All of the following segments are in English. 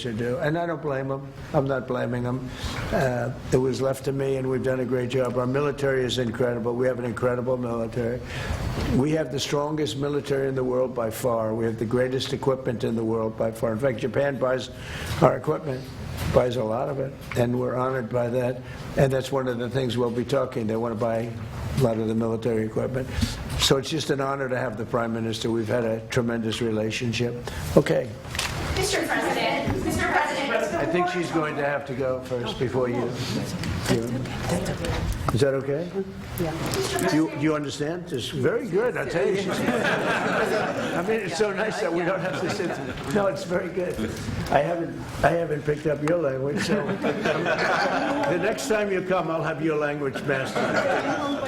to do, and I don't blame them. I'm not blaming them. It was left to me, and we've done a great job. Our military is incredible. We have an incredible military. We have the strongest military in the world by far. We have the greatest equipment in the world by far. In fact, Japan buys our equipment, buys a lot of it, and we're honored by that. And that's one of the things we'll be talking. They want to buy a lot of the military equipment. So it's just an honor to have the Prime Minister. We've had a tremendous relationship. Okay. Mr. President, I think she's going to have to go first before you. Is that okay? Yeah. Do you understand? It's very good, I'll tell you. I mean, it's so nice that we don't have to sit. No, it's very good. I haven't picked up your language, so the next time you come, I'll have your language mastered.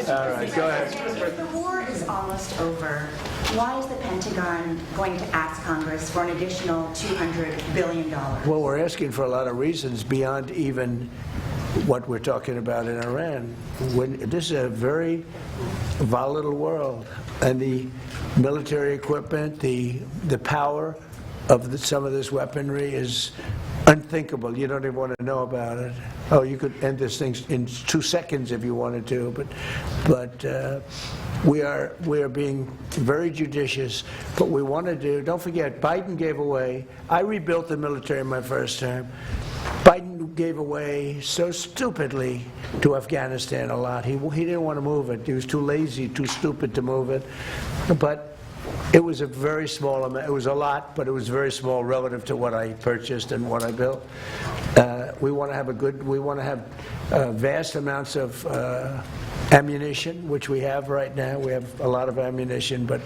All right, go ahead. The war is almost over. Why is the Pentagon going to ask Congress for an additional $200 billion? Well, we're asking for a lot of reasons beyond even what we're talking about in Iran. This is a very volatile world, and the military equipment, the power of some of this weaponry is unthinkable. You don't even want to know about it. Oh, you could end this thing in 2 seconds if you wanted to, but we are being very judicious. But we want to do. Don't forget, Biden gave away. I rebuilt the military in my first term. Biden gave away so stupidly to Afghanistan a lot. He didn't want to move it. He was too lazy, too stupid to move it. But it was a very small amount. It was a lot, but it was very small relative to what I purchased and what I built. We want to have we want to have vast amounts of ammunition, which we have right now. We have a lot of ammunition, but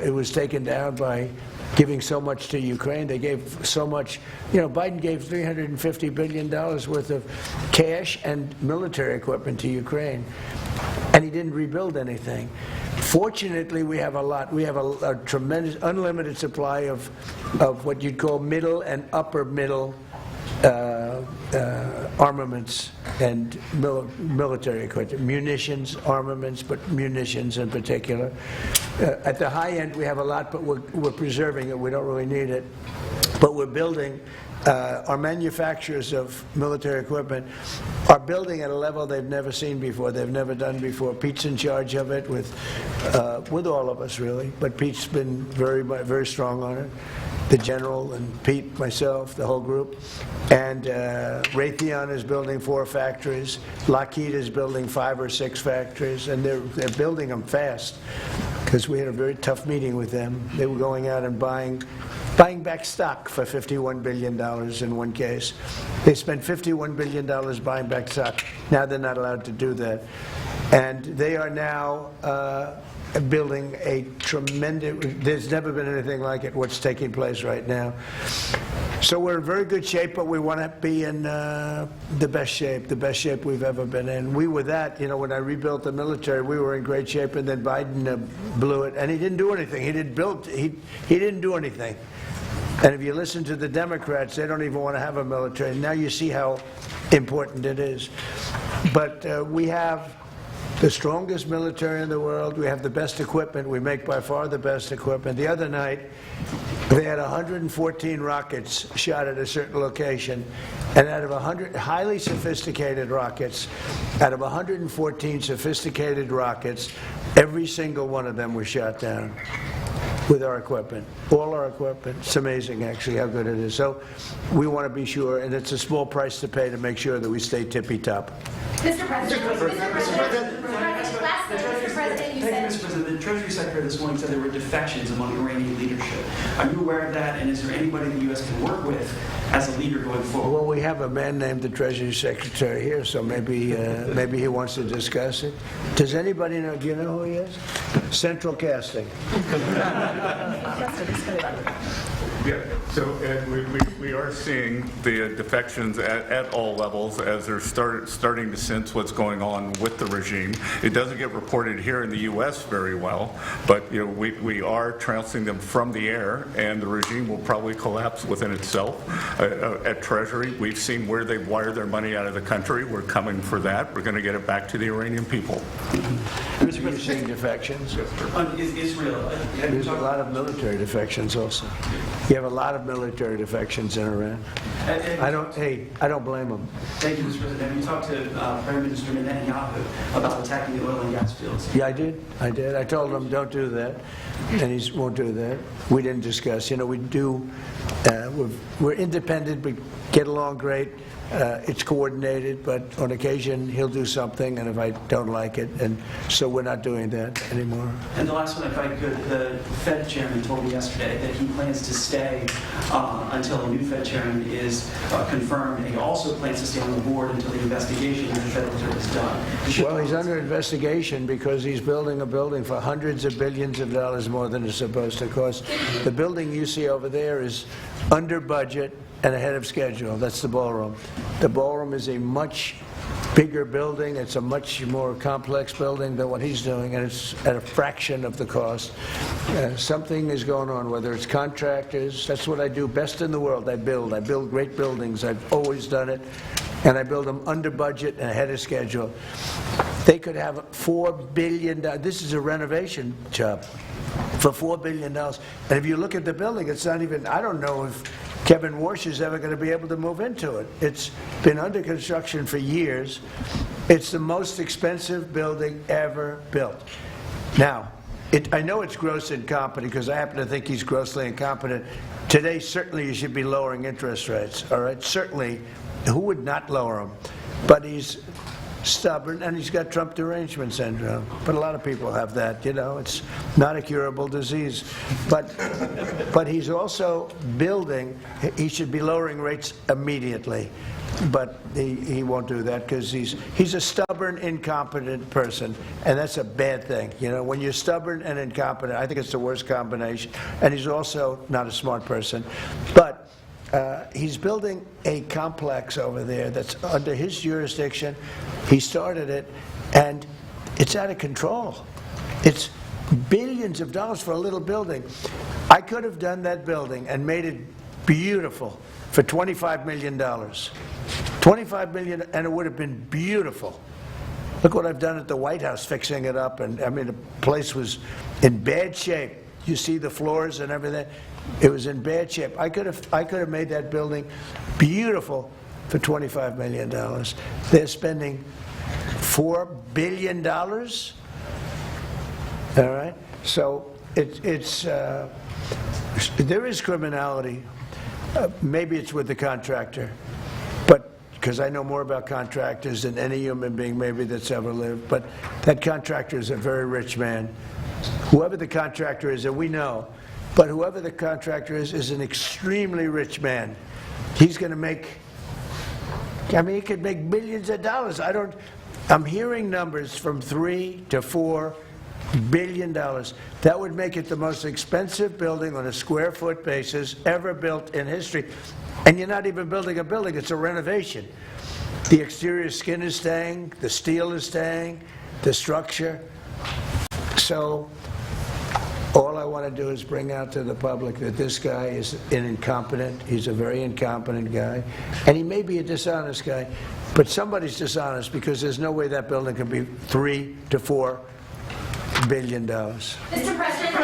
it was taken down by giving so much to Ukraine. They gave so much. You know, Biden gave $350 billion worth of cash and military equipment to Ukraine, and he didn't rebuild anything. Fortunately, we have a lot. We have a tremendous, unlimited supply of what you'd call middle and upper middle armaments and military equipment, munitions, armaments, but munitions in particular. At the high end, we have a lot, but we're preserving it. We don't really need it, but we're building. Our manufacturers of military equipment are building at a level they've never seen before. They've never done before. Pete's in charge of it with all of us, really. But Pete's been very strong on it. The general and Pete, myself, the whole group. And Raytheon is building 4 factories. Lockheed is building 5 or 6 factories, and they're building them fast because we had a very tough meeting with them. They were going out and buying back stock for $51 billion in one case. They spent $51 billion buying back stock. Now they're not allowed to do that. And they are now building a tremendous, there's never been anything like it, what's taking place right now. So we're in very good shape, but we want to be in the best shape we've ever been in. We were that, you know, when I rebuilt the military, we were in great shape, and then Biden blew it, and he didn't do anything. He didn't do anything. And if you listen to the Democrats, they don't even want to have a military. Now you see how important it is. But we have the strongest military in the world. We have the best equipment. We make by far the best equipment. The other night, they had 114 rockets shot at a certain location, and out of 100 highly sophisticated rockets, out of 114 sophisticated rockets, every single one of them was shot down with our equipment, all our equipment. It's amazing, actually, how good it is. So we want to be sure, and it's a small price to pay to make sure that we stay tippy-top. Mr. President, the Treasury Secretary this morning said there were defections among Iranian leadership. Are you aware of that, and is there anybody the U.S. can work with as a leader going forward? Well, we have a man named the Treasury Secretary here, so maybe he wants to discuss it. Does anybody know? Do you know who he is? Central Casting. Yeah, so Ed, we are seeing the defections at all levels as they're starting to sense what's going on with the regime. It doesn't get reported here in the U.S. very well, but you know we are trouncing them from the air, and the regime will probably collapse within itself. At Treasury, we've seen where they've wired their money out of the country. We're coming for that. We're going to get it back to the Iranian people. Are you seeing defections? Israel. There's a lot of military defections also. You have a lot of of military defections in Iran. I don't blame them. Thank you, Mr. President. Have you talked to Prime Minister Netanyahu about attacking the oil and gas fields? Yeah, I did. I told him, don't do that, and he won't do that. We didn't discuss. We do, we're independent, we get along great. It's coordinated, but on occasion he'll do something, and if I don't like it, and so we're not doing that anymore. And the last one, if I could, the Fed chairman told me yesterday that he plans to stay until a new Fed chairman is confirmed, and he also plans to stay on the board until the investigation of the Federal Reserve is done. Well, he's under investigation because he's building a building for hundreds of billions of dollars more than it's supposed to cost. The building you see over there is under budget and ahead of schedule. That's the ballroom. The ballroom is a much bigger building. It's a much more complex building than what he's doing, and it's at a fraction of the cost. Something is going on, whether it's contractors. That's what I do best in the world. I build great buildings. I've always done it, and I build them under budget and ahead of schedule. They could have $4 billion. This is a renovation job for $4 billion. And if you look at the building, it's not even, I don't know if Kevin Warsh is ever going to be able to move into it. It's been under construction for years. It's the most expensive building ever built. Now, I know it's gross incompetent because I happen to think he's grossly incompetent. Today, certainly you should be lowering interest rates, all right? Certainly, who would not lower them? But he's stubborn, and he's got Trump derangement syndrome. But a lot of people have that, it's not a curable disease. But he's also building, he should be lowering rates immediately. But he won't do that because he's a stubborn, incompetent person, and that's a bad thing. When you're stubborn and incompetent, I think it's the worst combination. And he's also not a smart person. But he's building a complex over there that's under his jurisdiction. He started it, and it's out of control. It's billions of dollars for a little building. I could have done that building and made it beautiful for $25 million. $25 million, and it would have been beautiful. Look what I've done at the White House, fixing it up, and the place was in bad shape. You see the floors and everything. It was in bad shape. I could have made that building beautiful for $25 million. They're spending $4 billion. All right. So there is criminality. Maybe it's with the contractor, but because I know more about contractors than any human being maybe that's ever lived. But that contractor is a very rich man. Whoever the contractor is, and we know. But whoever the contractor is an extremely rich man. He's going to make, he could make millions of dollars. I'm hearing numbers from $3 to $4 billion. That would make it the most expensive building on a square foot basis ever built in history. And you're not even building a building, it's a renovation. The exterior skin is staying, the steel is staying, the structure. So all I want to do is bring out to the public that this guy is incompetent. He's a very incompetent guy. And he may be a dishonest guy, but somebody's dishonest because there's no way that building can be $3 to $4 billion. Mr. President,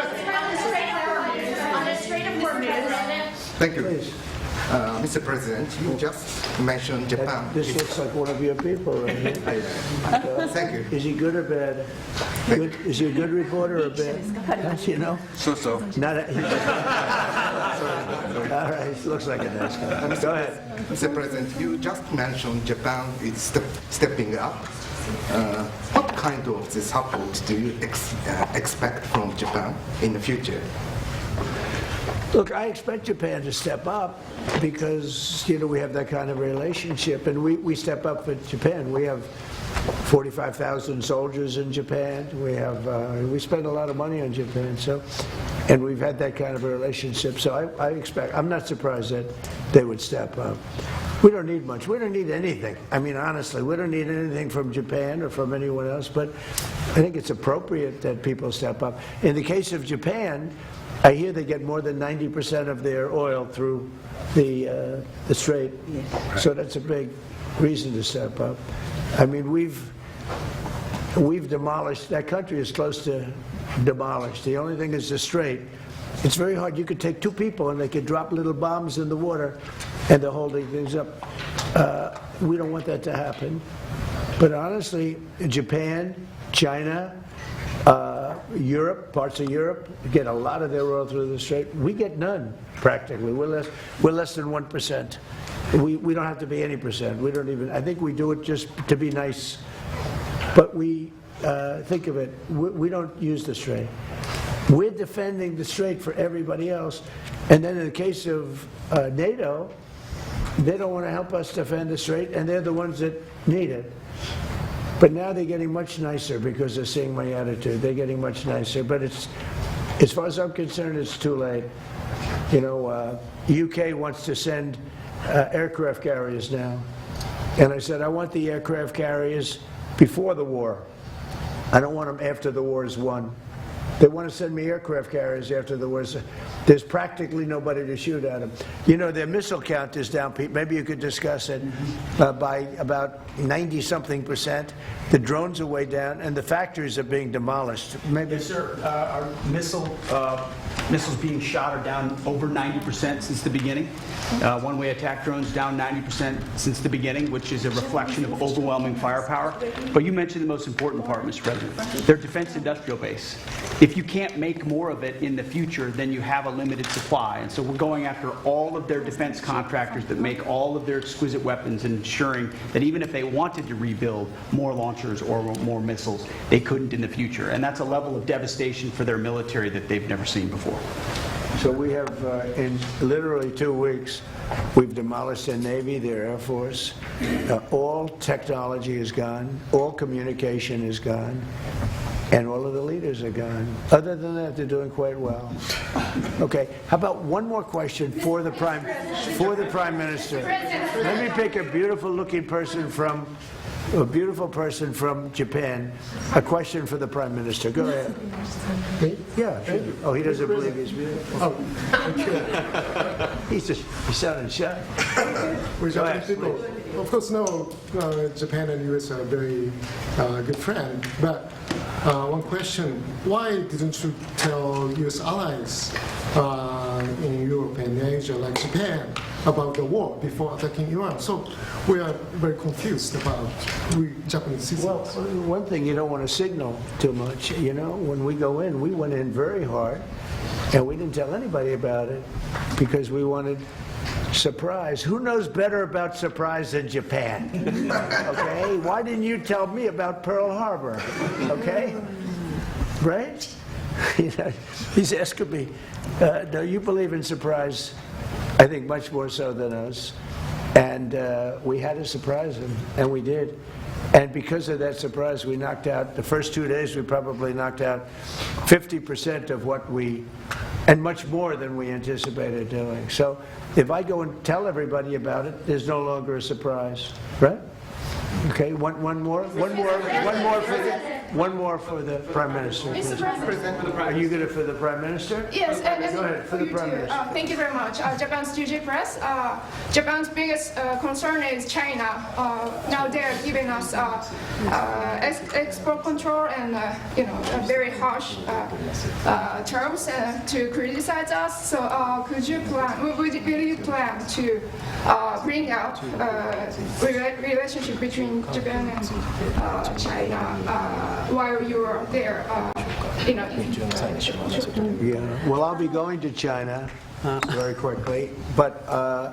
on the Strait of Hormuz. Thank you. Please. Mr. President, you just mentioned Japan. This looks like one of your people right here. Thank you. Is he good or bad? Good, is he a good reporter or bad? So. Not all right, he looks like a nice guy. Go ahead. Mr. President, you just mentioned Japan is stepping up. What kind of support do you expect from Japan in the future? Look, I expect Japan to step up because, we have that kind of relationship, and we step up for Japan. We have 45,000 soldiers in Japan. We spend a lot of money on Japan, and we've had that kind of a relationship. So I'm not surprised that they would step up. We don't need much. We don't need anything. Honestly, we don't need anything from Japan or from anyone else, but I think it's appropriate that people step up. In the case of Japan, I hear they get more than 90% of their oil through the Strait, so that's a big reason to step up. We've demolished, that country is close to demolished. The only thing is the Strait, It's very hard. You could take two people and they could drop little bombs in the water and they're holding things up. We don't want that to happen. But honestly, Japan, China, Europe, parts of Europe, get a lot of their oil through the Strait. We get none, practically. We're less than 1%. We don't have to be any percent. We don't even, I think we do it just to be nice. But we, think of it, we don't use the Strait. We're defending the Strait for everybody else. And then in the case of NATO, they don't want to help us defend the Strait, and they're the ones that need it. But now they're getting much nicer because they're seeing my attitude. They're getting much nicer. But it's, as far as I'm concerned, it's too late. You know, UK wants to send aircraft carriers now. And I said, I want the aircraft carriers before the war. I don't want them after the war is won. They want to send me aircraft carriers after the war. There's practically nobody to shoot at them. You know, their missile count is down, Pete. Maybe you could discuss it, by about 90-something%. The drones are way down, and the factories are being demolished. Maybe. Yes, sir. Our missiles being shot are down over 90% since the beginning. One-way attack drones down 90% since the beginning, which is a reflection of overwhelming firepower. But you mentioned the most important part, Mr. President. Their defense industrial base. If you can't make more of it in the future, then you have a limited supply. And so we're going after all of their defense contractors that make all of their exquisite weapons and ensuring that even if they wanted to rebuild more launchers or more missiles, they couldn't in the future. And that's a level of devastation for their military that they've never seen before. So we have, in literally 2 weeks, we've demolished their Navy, their Air Force. All technology is gone. All communication is gone. And all of the leaders are gone. Other than that, they're doing quite well. Okay, how about one more question for the Prime Minister? Let me pick a beautiful-looking person from Japan. A question for the Prime Minister. Go ahead. Me? Yeah, sure. Oh, he doesn't believe he's beautiful. Oh, He sounded shy. with Go Japanese ahead, people. Of course, no, Japan and US are very good friends. But one question, why didn't you tell US allies in Europe and Asia, like Japan, about the war before attacking Iran? So we are very confused about we Japanese citizens. Well, one thing, you don't want to signal too much. You know, when we go in, we went in very hard, and we didn't tell anybody about it because we wanted surprise. Who knows better about surprise than Japan? Okay? Why didn't you tell me about Pearl Harbor? Okay? Right? You know, he's asking me, no, you believe in surprise, I think much more so than us. And we had to surprise him, and we did. And because of that surprise, we knocked out, the first 2 days, we probably knocked out 50% of what we, and much more than we anticipated doing. So if I go and tell everybody about it, there's no longer a surprise, right? Okay, one more for the Prime Minister. Mr. President. Are you good for the Prime Minister? Yes, and Go ahead, for the Prime Minister. Thank you very much. Japan's DJ Press. Japan's biggest concern is China. Now they're giving us export control and very harsh terms to criticize us. So could you plan? Will you plan to bring out relationship between Japan and China while you are there? Yeah, well, I'll be going to China very quickly, but I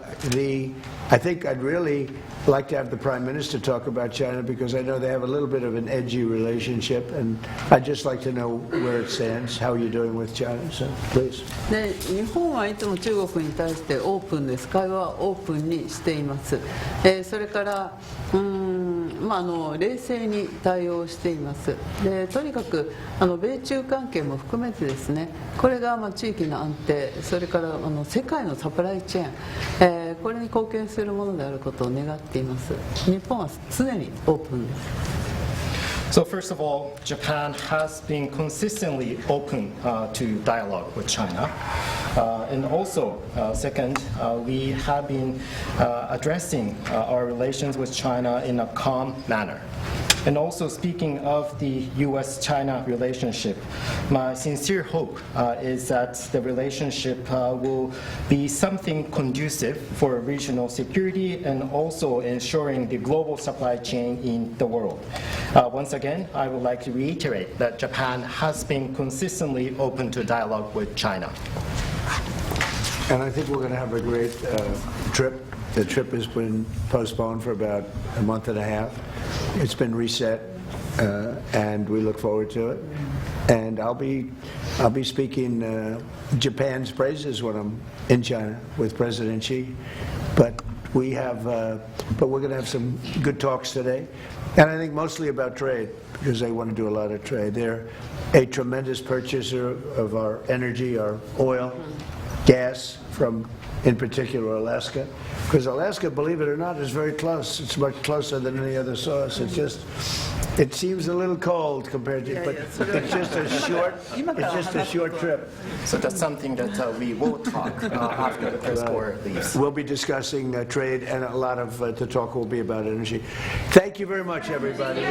think I'd really like to have the Prime Minister talk about China because I know they have a little bit of an edgy relationship, and I'd just like to know where it stands, how you're doing with China, so please. で日本はいつも中国に対してオープンです。会話はオープンにしています。それから冷静に対応しています。でとにかく米中関係も含めてですね、これが地域の安定、それから世界のサプライチェーン、これに貢献するものであることを願っています。日本は常にオープンです。So first of all, Japan has been consistently open to dialogue with China. And also, second, we have been addressing our relations with China in a calm manner. And also, speaking of the U.S.-China relationship, my sincere hope is that the relationship will be something conducive for regional security and also ensuring the global supply chain in the world. Once again, I would like to reiterate that Japan has been consistently open to dialogue with China. And I think we're going to have a great trip. The trip has been postponed for about a month and a half. It's been reset, and we look forward to it. And I'll be speaking Japan's praises when I'm in China with President Xi. But we're going to have some good talks today, and I think mostly about trade, because they want to do a lot of trade. They're a tremendous purchaser of our energy, our oil, gas from, in particular, Alaska. Because Alaska, believe it or not, is very close. It's much closer than any other source. It seems a little cold compared to, but it's just a short trip. So that's something that we will talk after the press corps leaves. We'll be discussing trade, and a lot of the talk will be about energy. Thank you very much, everybody.